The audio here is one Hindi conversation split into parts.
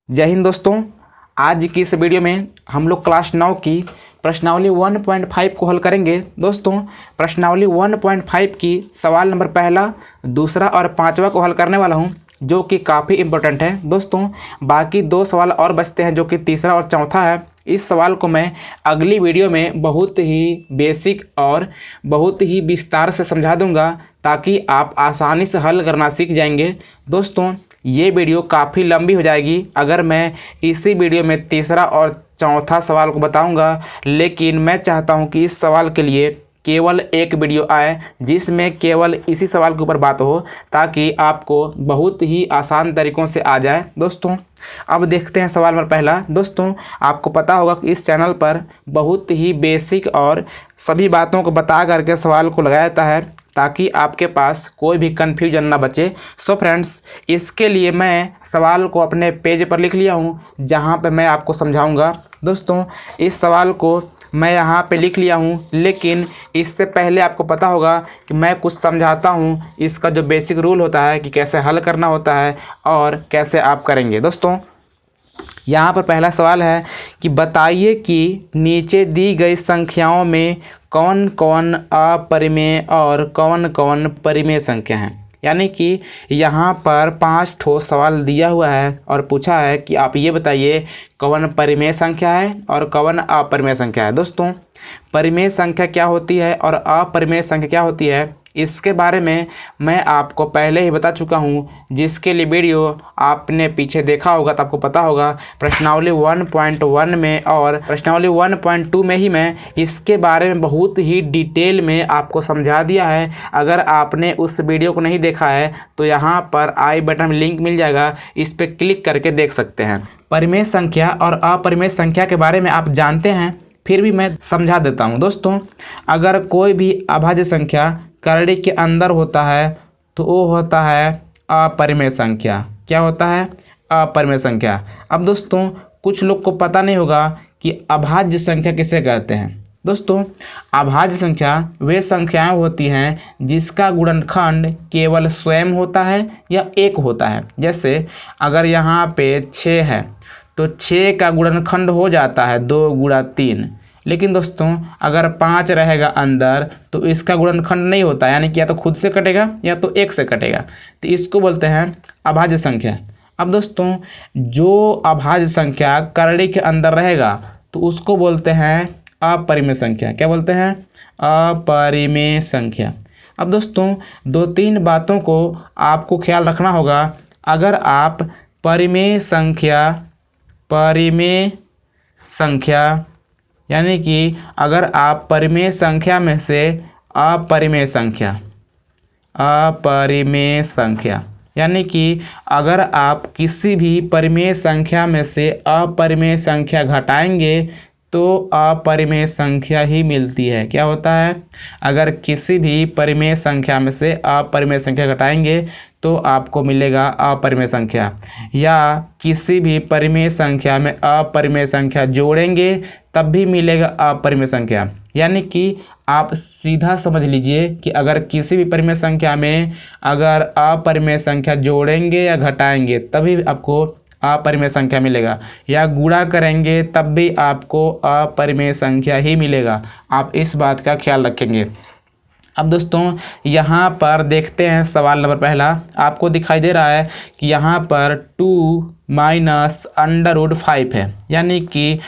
जय हिंद दोस्तों। आज की इस वीडियो में हम लोग क्लास 9 की प्रश्नावली 1.5 को हल करेंगे। दोस्तों प्रश्नावली 1.5 की सवाल नंबर पहला, दूसरा और पांचवा को हल करने वाला हूं, जो कि काफ़ी इम्पोर्टेंट है। दोस्तों बाकी दो सवाल और बचते हैं, जो कि तीसरा और चौथा है। इस सवाल को मैं अगली वीडियो में बहुत ही बेसिक और बहुत ही विस्तार से समझा दूंगा, ताकि आप आसानी से हल करना सीख जाएंगे। दोस्तों ये वीडियो काफ़ी लंबी हो जाएगी अगर मैं इसी वीडियो में तीसरा और चौथा सवाल को बताऊंगा, लेकिन मैं चाहता हूं कि इस सवाल के लिए केवल एक वीडियो आए जिसमें केवल इसी सवाल के ऊपर बात हो, ताकि आपको बहुत ही आसान तरीक़ों से आ जाए। दोस्तों अब देखते हैं सवाल नंबर पहला। दोस्तों आपको पता होगा कि इस चैनल पर बहुत ही बेसिक और सभी बातों को बता करके सवाल को लगाया जाता है, ताकि आपके पास कोई भी कन्फ्यूजन ना बचे। सो फ्रेंड्स, इसके लिए मैं सवाल को अपने पेज पर लिख लिया हूँ, जहाँ पे मैं आपको समझाऊंगा। दोस्तों इस सवाल को मैं यहाँ पे लिख लिया हूँ, लेकिन इससे पहले आपको पता होगा कि मैं कुछ समझाता हूँ, इसका जो बेसिक रूल होता है कि कैसे हल करना होता है और कैसे आप करेंगे। दोस्तों यहाँ पर पहला सवाल है कि बताइए कि नीचे दी गई संख्याओं में कौन कौन अपरिमेय और कौन कौन परिमेय संख्या हैं। यानी कि यहाँ पर 5 ठो सवाल दिया हुआ है और पूछा है कि आप ये बताइए कौन परिमेय संख्या है और कौन अपरिमेय संख्या है। दोस्तों परिमेय संख्या क्या होती है और अपरिमेय संख्या क्या होती है, इसके बारे में मैं आपको पहले ही बता चुका हूँ, जिसके लिए वीडियो आपने पीछे देखा होगा तो आपको पता होगा। प्रश्नावली 1.1 में और प्रश्नावली 1.2 में ही मैं इसके बारे में बहुत ही डिटेल में आपको समझा दिया है। अगर आपने उस वीडियो को नहीं देखा है तो यहाँ पर आई बटन में लिंक मिल जाएगा, इस पर क्लिक करके देख सकते हैं। परिमेय संख्या और अपरिमेय संख्या के बारे में आप जानते हैं, फिर भी मैं समझा देता हूँ। दोस्तों अगर कोई भी अभाज्य संख्या करड़ी के अंदर होता है तो वो होता है अपरिमेय संख्या। क्या होता है? अपरिमेय संख्या। अब दोस्तों कुछ लोग को पता नहीं होगा कि अभाज्य संख्या किसे कहते हैं। दोस्तों अभाज्य संख्या वे संख्याएं होती हैं जिसका गुणनखंड केवल स्वयं होता है या एक होता है। जैसे अगर यहाँ पे 6 है तो 6 का गुणनखंड हो जाता है 2 गुणा 3। लेकिन दोस्तों अगर 5 रहेगा अंदर तो इसका गुणनखंड नहीं होता, यानी कि या तो खुद से कटेगा या तो 1 से कटेगा, तो इसको बोलते हैं अभाज्य संख्या। अब दोस्तों जो अभाज्य संख्या करड़ी के अंदर रहेगा तो उसको बोलते हैं अपरिमेय संख्या। क्या बोलते हैं? अपरिमेय संख्या। अब दोस्तों 2-3 बातों को आपको ख्याल रखना होगा। अगर आप परिमेय संख्या यानी कि अगर आप परिमेय संख्या में से अपरिमेय संख्या यानी कि अगर आप किसी भी परिमेय संख्या में से अपरिमेय संख्या घटाएंगे तो अपरिमेय संख्या ही मिलती है। क्या होता है? अगर किसी भी परिमेय संख्या में से अपरिमेय संख्या घटाएंगे तो आपको मिलेगा अपरिमेय संख्या, या किसी भी परिमेय संख्या में अपरिमेय संख्या जोड़ेंगे तब भी मिलेगा अपरिमेय संख्या। यानी कि आप सीधा समझ लीजिए कि अगर किसी भी परिमेय संख्या में अगर अपरिमेय संख्या जोड़ेंगे या घटाएंगे तभी आपको अपरिमेय संख्या मिलेगा, या गुणा करेंगे तब भी आपको अपरिमेय संख्या ही मिलेगा। आप इस बात का ख्याल रखेंगे। अब दोस्तों यहाँ पर देखते हैं सवाल नंबर पहला। आपको दिखाई दे रहा है कि यहाँ पर 2 माइनस √5 है, यानी कि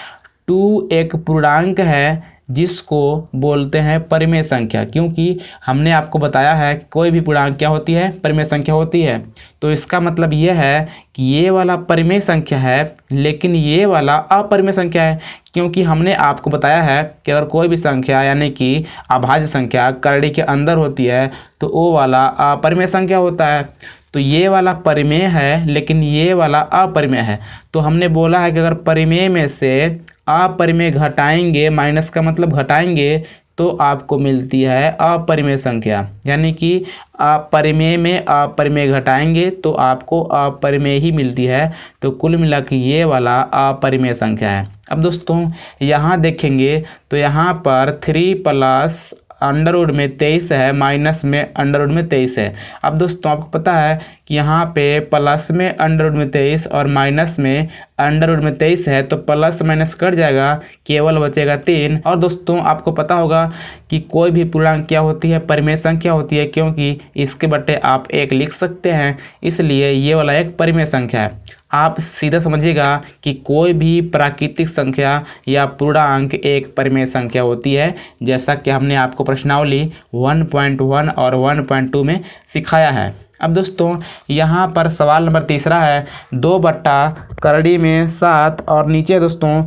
2 एक पूर्णांक है जिसको बोलते हैं परिमेय संख्या, क्योंकि हमने आपको बताया है कि कोई भी पूर्णांक क्या होती है? परिमेय संख्या होती है। तो इसका मतलब यह है कि ये वाला परिमेय संख्या है लेकिन ये वाला अपरिमेय संख्या है, क्योंकि हमने आपको बताया है कि अगर कोई भी संख्या यानी कि अभाज्य संख्या करड़ी के अंदर होती है तो वो वाला अपरिमेय संख्या होता है। तो ये वाला परिमेय है लेकिन ये वाला अपरिमेय है। तो हमने बोला है कि अगर परिमेय में से अपरिमेय घटाएंगे, माइनस का मतलब घटाएंगे, तो आपको मिलती है अपरिमेय संख्या। यानी कि परिमेय में अपरिमेय घटाएंगे तो आपको अपरिमेय ही मिलती है। तो कुल मिला के ये वाला अपरिमेय संख्या है। अब दोस्तों यहाँ देखेंगे तो यहाँ पर 3 + अंडर रूट में 23 है, माइनस में अंडर रूट में 23 है। अब दोस्तों आपको पता है कि यहाँ पे प्लस में अंडर रूट में 23 और माइनस में अंडर रूट में 23 है, तो प्लस माइनस कट जाएगा, केवल बचेगा 3। और दोस्तों आपको पता होगा कि कोई भी पूर्णांक क्या होती है, परिमेय संख्या होती है, क्योंकि इसके बटे आप 1 लिख सकते हैं, इसलिए ये वाला एक परिमेय संख्या है। आप सीधा समझिएगा कि कोई भी प्राकृतिक संख्या या पूर्णांक एक परिमेय संख्या होती है, जैसा कि हमने आपको प्रश्नावली 1.1 और 1.2 में सिखाया है। अब दोस्तों यहाँ पर सवाल नंबर तीसरा है, 2/7 और नीचे दोस्तों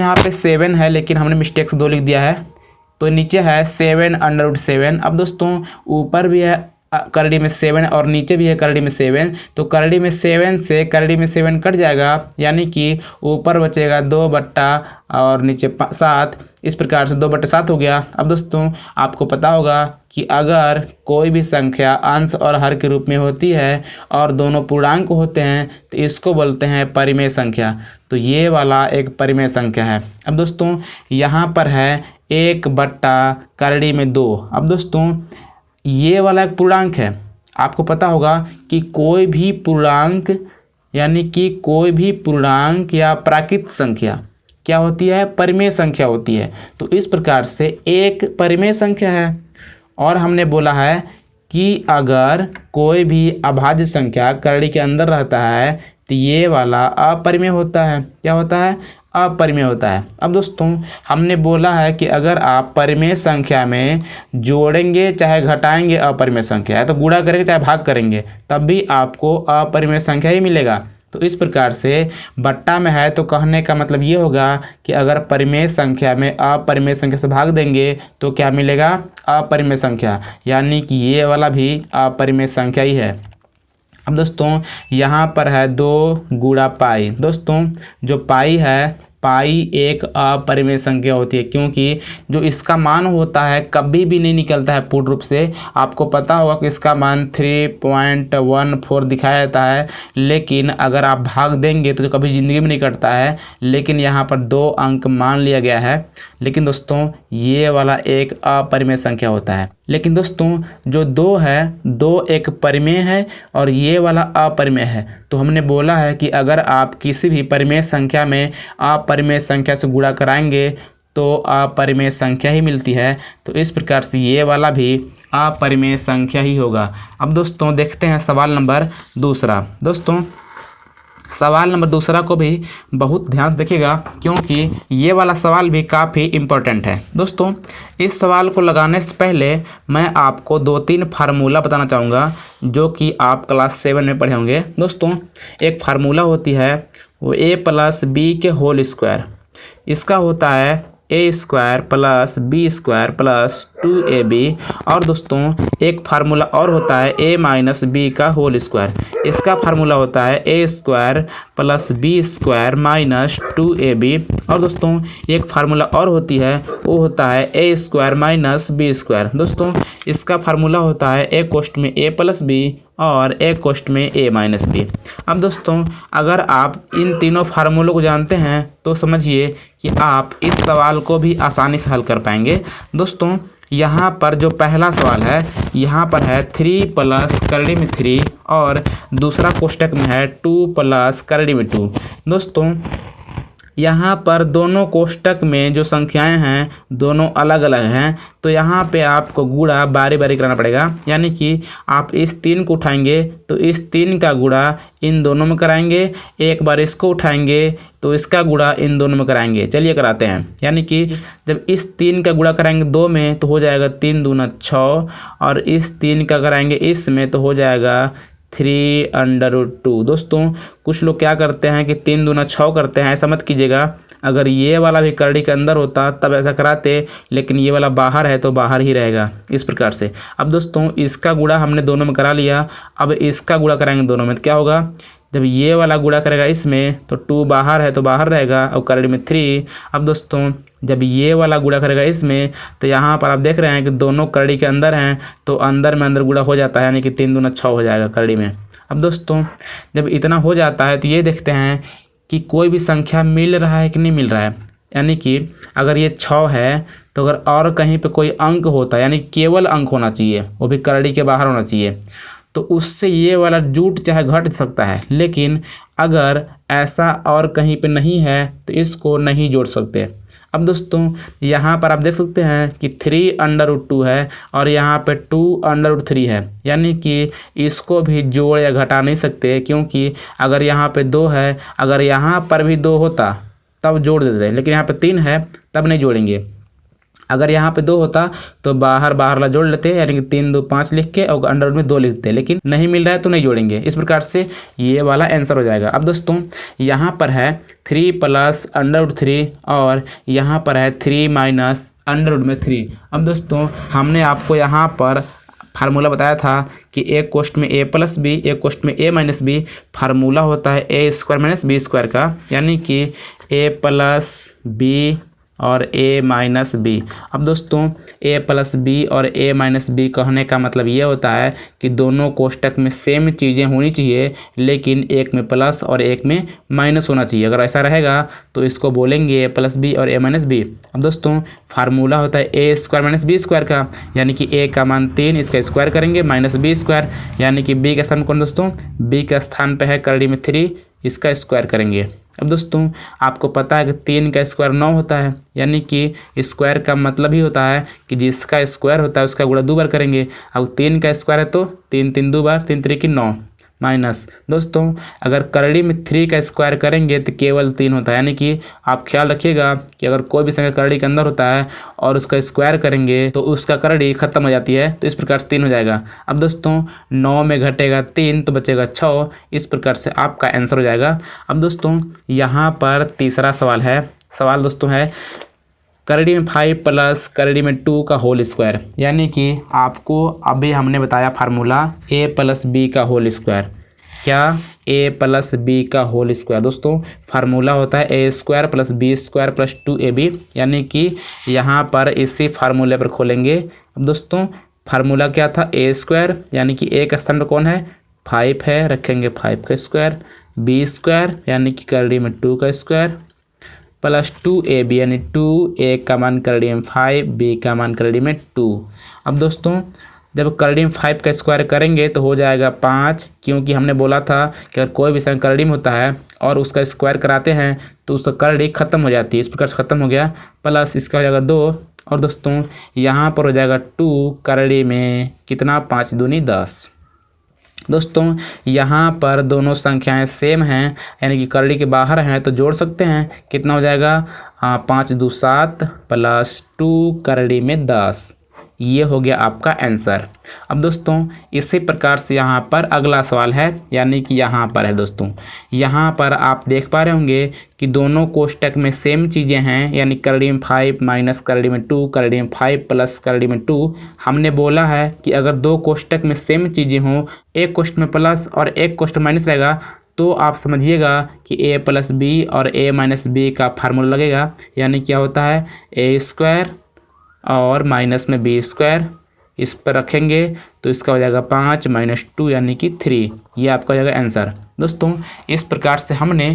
यहाँ पे 7 है, लेकिन हमने मिस्टेक से 2 लिख दिया है, तो नीचे है 7/7। अब दोस्तों ऊपर भी है करड़ी में 7 और नीचे भी है करड़ी में 7, तो करड़ी में 7 से करड़ी में 7 कट जाएगा, यानी कि ऊपर बचेगा 2 और नीचे 7। इस प्रकार से 2/7 हो गया। अब दोस्तों आपको पता होगा कि अगर कोई भी संख्या अंश और हर के रूप में होती है और दोनों पूर्णांक होते हैं, तो इसको बोलते हैं परिमेय संख्या। तो ये वाला एक परिमेय संख्या है। अब दोस्तों यहाँ पर है 1/2। अब दोस्तों ये वाला एक पूर्णांक है। आपको पता होगा कि कोई भी पूर्णांक, यानी कि कोई भी पूर्णांक या प्राकृतिक संख्या क्या होती है, परिमेय संख्या होती है। तो इस प्रकार से एक परिमेय संख्या है। और हमने बोला है कि अगर कोई भी अभाज्य संख्या करड़ी के अंदर रहता है, तो ये वाला अपरिमेय होता है। क्या होता है? अपरिमेय होता है। अब दोस्तों हमने बोला है कि अगर आप परिमेय संख्या में जोड़ेंगे चाहे घटाएंगे अपरिमेय संख्या है, तो गुणा करेंगे चाहे भाग करेंगे, तब भी आपको अपरिमेय संख्या ही मिलेगा। तो इस प्रकार से बट्टा में है, तो कहने का मतलब ये होगा कि अगर परिमेय संख्या में अपरिमेय संख्या से भाग देंगे तो क्या मिलेगा? अपरिमेय संख्या, यानी कि ये वाला भी अपरिमेय संख्या ही है। अब दोस्तों यहाँ पर है 2 गुणा पाई। दोस्तों जो पाई है, पाई एक अपरिमेय संख्या होती है, क्योंकि जो इसका मान होता है कभी भी नहीं निकलता है पूर्ण रूप से। आपको पता होगा कि इसका मान 3.14 दिखाया जाता है, लेकिन अगर आप भाग देंगे तो कभी ज़िंदगी में नहीं कटता है, लेकिन यहाँ पर 2 अंक मान लिया गया है। लेकिन दोस्तों ये वाला एक अपरिमेय संख्या होता है। लेकिन दोस्तों जो 2 है, 2 एक परिमेय है और ये वाला अपरिमेय है। तो हमने बोला है कि अगर आप किसी भी परिमेय संख्या में अपरिमेय संख्या से गुणा कराएंगे तो अपरिमेय संख्या ही मिलती है। तो इस प्रकार से ये वाला भी अपरिमेय संख्या ही होगा। अब दोस्तों देखते हैं सवाल नंबर दूसरा। दोस्तों सवाल नंबर दूसरा को भी बहुत ध्यान से देखिएगा, क्योंकि ये वाला सवाल भी काफ़ी इम्पोर्टेंट है। दोस्तों इस सवाल को लगाने से पहले मैं आपको 2-3 फार्मूला बताना चाहूँगा, जो कि आप क्लास 7 में पढ़े होंगे। दोस्तों एक फार्मूला होती है वो a+b²। इसका होता है a² + b² + 2ab। और दोस्तों एक फार्मूला और होता है a-b²। इसका फार्मूला होता है a² + b² - 2ab। और दोस्तों एक फार्मूला और होती है, वो होता है a² - b²। दोस्तों इसका फार्मूला होता है a कोष्ठ में a + b और a कोष्ठ में a - b। अब दोस्तों अगर आप इन तीनों फार्मूलों को जानते हैं तो समझिए कि आप इस सवाल को भी आसानी से हल कर पाएंगे। दोस्तों यहाँ पर जो पहला सवाल है, यहाँ पर है 3 + करड़ी में 3 और दूसरा कोष्ठक में है 2 + करड़ी में 2। दोस्तों यहाँ पर दोनों कोष्ठक में जो संख्याएं हैं दोनों अलग अलग हैं, तो यहाँ पे आपको गुणा बारी बारी कराना पड़ेगा। यानी कि आप इस 3 को उठाएंगे तो इस 3 का गुणा इन दोनों में कराएंगे, एक बार इसको उठाएंगे तो इसका गुणा इन दोनों में कराएंगे। चलिए कराते हैं। यानी कि जब इस 3 का गुणा कराएंगे 2 में तो हो जाएगा 3 दूना 6, और इस 3 का कराएंगे इसमें तो हो जाएगा 3√2। दोस्तों कुछ लोग क्या करते हैं कि 3 दूना 6 करते हैं, ऐसा मत कीजिएगा। अगर ये वाला भी करड़ी के अंदर होता तब ऐसा कराते, लेकिन ये वाला बाहर है तो बाहर ही रहेगा, इस प्रकार से। अब दोस्तों इसका गुणा हमने दोनों में करा लिया, अब इसका गुणा कराएंगे दोनों में, तो क्या होगा? जब ये वाला गुणा करेगा इसमें तो 2 बाहर है तो बाहर रहेगा और करड़ी में 3। अब दोस्तों जब ये वाला गुणा करेगा इसमें तो यहाँ पर आप देख रहे हैं कि दोनों करड़ी के अंदर हैं, तो अंदर में अंदर गुणा हो जाता है, यानी कि 3 दूना 6 हो जाएगा करड़ी में। अब दोस्तों जब इतना हो जाता है तो ये देखते हैं कि कोई भी संख्या मिल रहा है कि नहीं मिल रहा है। यानी कि अगर ये 6 है तो अगर और कहीं पे कोई अंक होता यानी केवल अंक होना चाहिए, वो भी करड़ी के बाहर होना चाहिए, तो उससे ये वाला जूट चाहे घट सकता है। लेकिन अगर ऐसा और कहीं पे नहीं है तो इसको नहीं जोड़ सकते। अब दोस्तों यहाँ पर आप देख सकते हैं कि 3√2 है और यहाँ पे 2√3 है, यानी कि इसको भी जोड़ या घटा नहीं सकते, क्योंकि अगर यहाँ पे 2 है, अगर यहाँ पर भी 2 होता तब जोड़ देते, लेकिन यहाँ पे 3 है तब नहीं जोड़ेंगे। अगर यहाँ पे 2 होता तो बाहर ला जोड़ लेते, यानी कि 3 2 5 लिख के और अंडर में 2 लिखते, लेकिन नहीं मिल रहा है तो नहीं जोड़ेंगे। इस प्रकार से ये वाला आंसर हो जाएगा। अब दोस्तों यहाँ पर है 3 + √3 और यहाँ पर है 3 - √3। अब दोस्तों हमने आपको यहाँ पर फार्मूला बताया था कि एक क्वेश्चन में a + b, एक क्वेश्चन में a - b, फार्मूला होता है a² - b² का, यानी कि a + b और a - b। अब दोस्तों a + b और a - b कहने का मतलब ये होता है कि दोनों कोष्टक में सेम चीज़ें होनी चाहिए, लेकिन एक में प्लस और एक में माइनस होना चाहिए। अगर ऐसा रहेगा तो इसको बोलेंगे a + b और a - b। अब दोस्तों फार्मूला होता है a² - b² का, यानी कि a का मान 3, इसका स्क्वायर करेंगे -b², यानी कि b के स्थान कौन दोस्तों, b के स्थान पे है करड़ी में 3, इसका स्क्वायर करेंगे। अब दोस्तों आपको पता है कि 3 का स्क्वायर 9 होता है, यानी कि स्क्वायर का मतलब ही होता है कि जिसका स्क्वायर होता है उसका गुणा 2 बार करेंगे। अब 3 का स्क्वायर है तो 3 3 2 बार, 3 3 9 माइनस। दोस्तों अगर करड़ी में 3 का स्क्वायर करेंगे तो केवल 3 होता है, यानी कि आप ख्याल रखिएगा कि अगर कोई भी संख्या करड़ी के अंदर होता है और उसका स्क्वायर करेंगे तो उसका करड़ी खत्म हो जाती है, तो इस प्रकार से 3 हो जाएगा। अब दोस्तों 9 में घटेगा 3 तो बचेगा 6, इस प्रकार से आपका आंसर हो जाएगा। अब दोस्तों यहाँ पर तीसरा सवाल है। सवाल दोस्तों है करड़ी में 5 + करड़ी में 2 का होल स्क्वायर, यानी कि आपको अभी हमने बताया फार्मूला a + b का होल स्क्वायर। क्या a + b का होल स्क्वायर दोस्तों फार्मूला होता है a² + b² + 2ab, यानी कि यहाँ पर इसी फार्मूले पर खोलेंगे। अब दोस्तों फार्मूला क्या था, a², यानी कि a का स्थान पर कौन है 5 है, रखेंगे 5 का स्क्वायर, b², यानी कि करड़ी में 2 का स्क्वायर, + 2ab, यानी 2 a का मान करड़ी में 5, b का मान करड़ी में 2। अब दोस्तों जब करड़ी में 5 का स्क्वायर करेंगे तो हो जाएगा 5, क्योंकि हमने बोला था कि अगर कोई भी संख्या करड़ी में होता है और उसका स्क्वायर कराते हैं तो उसका करड़ी खत्म हो जाती है। इस प्रकार से खत्म हो गया, प्लस इसका हो जाएगा 2, और दोस्तों यहाँ पर हो जाएगा 2 करड़ी में कितना 5 दूनी 10। दोस्तों यहाँ पर दोनों संख्याएं सेम हैं, यानी कि करड़ी के बाहर हैं तो जोड़ सकते हैं। कितना हो जाएगा 5 2 7 + 2 करड़ी में 10, ये हो गया आपका आंसर। अब दोस्तों इसी प्रकार से यहाँ पर अगला सवाल है, यानी कि यहाँ पर है दोस्तों, यहाँ पर आप देख पा रहे होंगे कि दोनों कोष्टक में सेम चीज़ें हैं, यानी करड़ी में 5 - करड़ी में 2, करड़ी में 5 + करड़ी में 2। हमने बोला है कि अगर दो कोष्टक में सेम चीज़ें हों, एक कोष्टक में प्लस और एक कोष्टक माइनस रहेगा, तो आप समझिएगा कि a + b और a - b का फार्मूला लगेगा, यानी क्या होता है a² और माइनस में b², इस पर रखेंगे तो इसका हो जाएगा 5 - 2, यानी कि 3, ये आपका हो जाएगा आंसर। दोस्तों इस प्रकार से हमने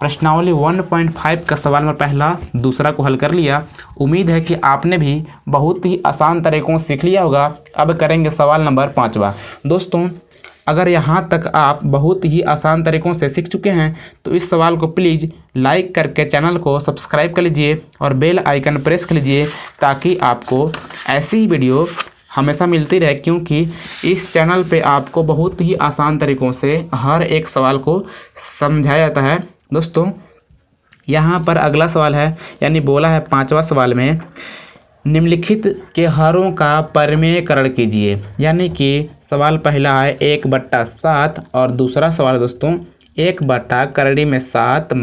प्रश्नावली 1.5 का सवाल नंबर पहला दूसरा को हल कर लिया। उम्मीद है कि आपने भी बहुत ही आसान तरीकों से सीख लिया होगा। अब करेंगे सवाल नंबर 5वां। दोस्तों अगर यहाँ तक आप बहुत ही आसान तरीक़ों से सीख चुके हैं तो इस सवाल को प्लीज़ लाइक करके चैनल को सब्सक्राइब कर लीजिए और बेल आइकन प्रेस कर लीजिए, ताकि आपको ऐसी ही वीडियो हमेशा मिलती रहे, क्योंकि इस चैनल पे आपको बहुत ही आसान तरीक़ों से हर एक सवाल को समझाया जाता है। दोस्तों यहाँ पर अगला सवाल है, यानी बोला है 5वां सवाल में निम्नलिखित के हरों का परिमेयकरण कीजिए, यानी कि सवाल पहला है 1/7 और दूसरा सवाल है दोस्तों 1/ करड़ी में 7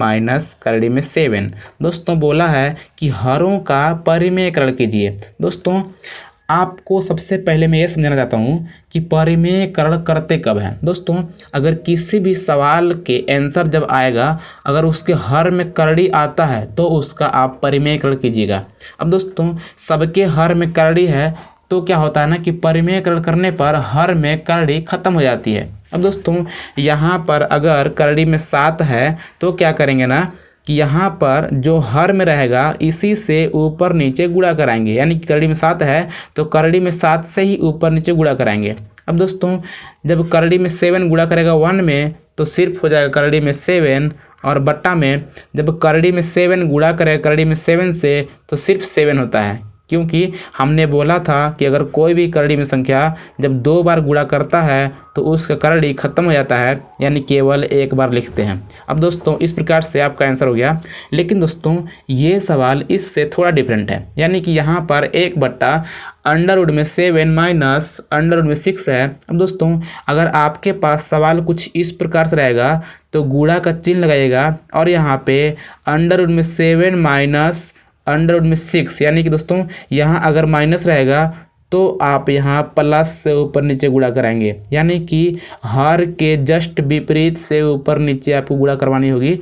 - करड़ी में 7। दोस्तों बोला है कि हरों का परिमेयकरण कीजिए। दोस्तों आपको सबसे पहले मैं ये समझाना चाहता हूँ कि परिमेयकरण करते कब हैं। दोस्तों अगर किसी भी सवाल के आंसर जब आएगा, अगर उसके हर में करड़ी आता है तो उसका आप परिमेयकरण कीजिएगा। अब दोस्तों सबके हर में करड़ी है तो क्या होता है ना कि परिमेयकरण करने पर हर में करड़ी खत्म हो जाती है। अब दोस्तों यहाँ पर अगर करड़ी में 7 है तो क्या करेंगे ना कि यहाँ पर जो हर में रहेगा इसी से ऊपर नीचे गुणा कराएंगे, यानी कि करड़ी में 7 है तो करड़ी में 7 से ही ऊपर नीचे गुणा कराएंगे। अब दोस्तों जब करड़ी में 7 गुणा करेगा 1 में तो सिर्फ हो जाएगा करड़ी में 7, और बट्टा में जब करड़ी में 7 गुणा करेगा करड़ी में 7 से तो सिर्फ 7 होता है, क्योंकि हमने बोला था कि अगर कोई भी करड़ी में संख्या जब 2 बार गुणा करता है तो उसका करड़ी खत्म हो जाता है, यानी केवल एक बार लिखते हैं। अब दोस्तों इस प्रकार से आपका आंसर हो गया। लेकिन दोस्तों ये सवाल इससे थोड़ा डिफरेंट है, यानी कि यहाँ पर 1/√7 माइनस √6 है। अब दोस्तों अगर आपके पास सवाल कुछ इस प्रकार से रहेगा तो गुणा का चिन्ह लगाइएगा और यहाँ पे √7 माइनस √6, यानी कि दोस्तों यहाँ अगर माइनस रहेगा तो आप यहाँ प्लस से ऊपर नीचे गुणा कराएंगे, यानी कि हर के जस्ट विपरीत से ऊपर नीचे आपको गुणा करवानी होगी।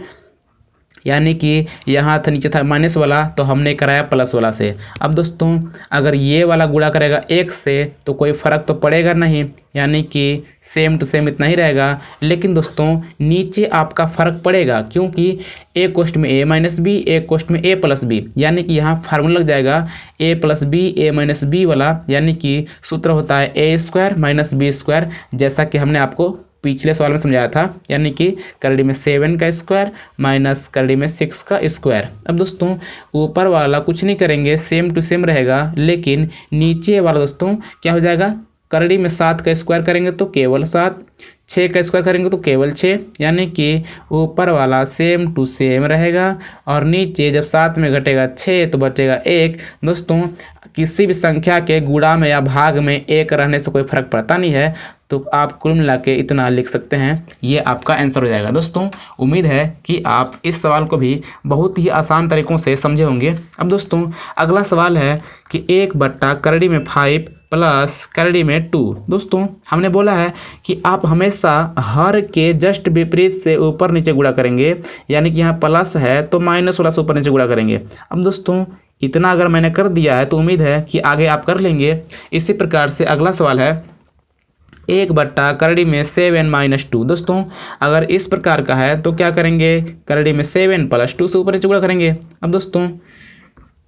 यानी कि यहाँ था नीचे था माइनस वाला तो हमने कराया प्लस वाला से। अब दोस्तों अगर ये वाला गुणा करेगा 1 से तो कोई फ़र्क तो पड़ेगा नहीं, यानी कि सेम टू सेम इतना ही रहेगा। लेकिन दोस्तों नीचे आपका फ़र्क पड़ेगा, क्योंकि a कोष्ट में a माइनस बी, a कोष्ट में a प्लस बी, यानी कि यहाँ फार्मूला लग जाएगा a plus B a minus B वाला, यानी कि सूत्र होता है a² माइनस b², जैसा कि हमने आपको पिछले सवाल में समझाया था, यानी कि करड़ी में 7 का स्क्वायर माइनस करड़ी में 6 का स्क्वायर। अब दोस्तों ऊपर वाला कुछ नहीं करेंगे, सेम टू सेम रहेगा, लेकिन नीचे वाला दोस्तों क्या हो जाएगा, करड़ी में 7 का स्क्वायर करेंगे तो केवल 7, 6 का स्क्वायर करेंगे तो केवल 6, यानी कि ऊपर वाला सेम टू सेम रहेगा और नीचे जब 7 में घटेगा 6 तो बचेगा 1। दोस्तों किसी भी संख्या के गुणा में या भाग में 1 रहने से कोई फर्क पड़ता नहीं है, तो आप कुल मिला के इतना लिख सकते हैं। ये आपका आंसर हो जाएगा। दोस्तों उम्मीद है कि आप इस सवाल को भी बहुत ही आसान तरीक़ों से समझे होंगे। अब दोस्तों अगला सवाल है कि 1 करड़ी में 5 प्लस करड़ी में 2। दोस्तों हमने बोला है कि आप हमेशा हर के जस्ट विपरीत से ऊपर नीचे गुणा करेंगे, यानी कि यहाँ प्लस है तो माइनस वाला से ऊपर नीचे गुणा करेंगे। अब दोस्तों इतना अगर मैंने कर दिया है तो उम्मीद है कि आगे आप कर लेंगे। इसी प्रकार से अगला सवाल है 1 करड़ी में 7 माइनस 2। दोस्तों अगर इस प्रकार का है तो क्या करेंगे, करड़ी में 7 प्लस 2 से ऊपर नीचे गुणा करेंगे। अब दोस्तों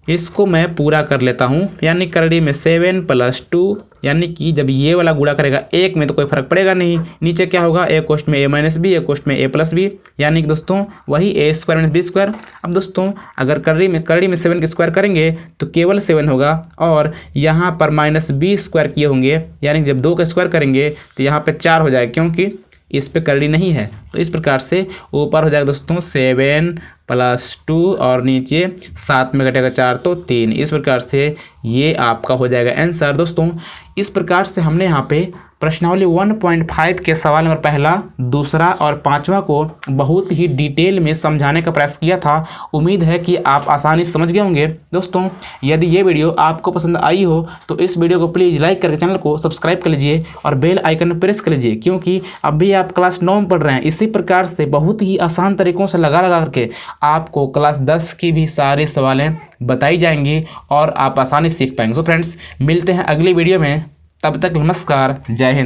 इसको मैं पूरा कर लेता हूँ, यानी करड़ी में 7 प्लस 2, यानी कि जब ये वाला गुणा करेगा 1 में तो कोई फर्क पड़ेगा नहीं, नीचे क्या होगा a कोष्ट में a माइनस बी, a कोष्ट में a प्लस बी, यानी कि दोस्तों वही a² माइनस b²। अब दोस्तों अगर करड़ी में 7 का स्क्वायर करेंगे तो केवल 7 होगा, और यहाँ पर माइनस b² किए होंगे, यानी कि जब 2 का स्क्वायर करेंगे तो यहाँ पर 4 हो जाएगा, क्योंकि इस पे करड़ी नहीं है। तो इस प्रकार से ऊपर हो जाएगा दोस्तों 7 प्लस 2 और नीचे 7 में घटेगा 4 तो 3। इस प्रकार से ये आपका हो जाएगा आंसर। दोस्तों इस प्रकार से हमने यहाँ पे प्रश्नावली 1.5 के सवाल नंबर पहला, दूसरा और 5वां को बहुत ही डिटेल में समझाने का प्रयास किया था। उम्मीद है कि आप आसानी से समझ गए होंगे। दोस्तों यदि ये वीडियो आपको पसंद आई हो तो इस वीडियो को प्लीज़ लाइक करके चैनल को सब्सक्राइब कर लीजिए और बेल आइकन प्रेस कर लीजिए, क्योंकि अभी आप क्लास 9 में पढ़ रहे हैं। इसी प्रकार से बहुत ही आसान तरीक़ों से लगा करके आपको क्लास 10 की भी सारी सवालें बताई जाएंगी और आप आसानी से सीख पाएंगे। सो फ्रेंड्स मिलते हैं अगली वीडियो में, तब तक नमस्कार, जय हिंद।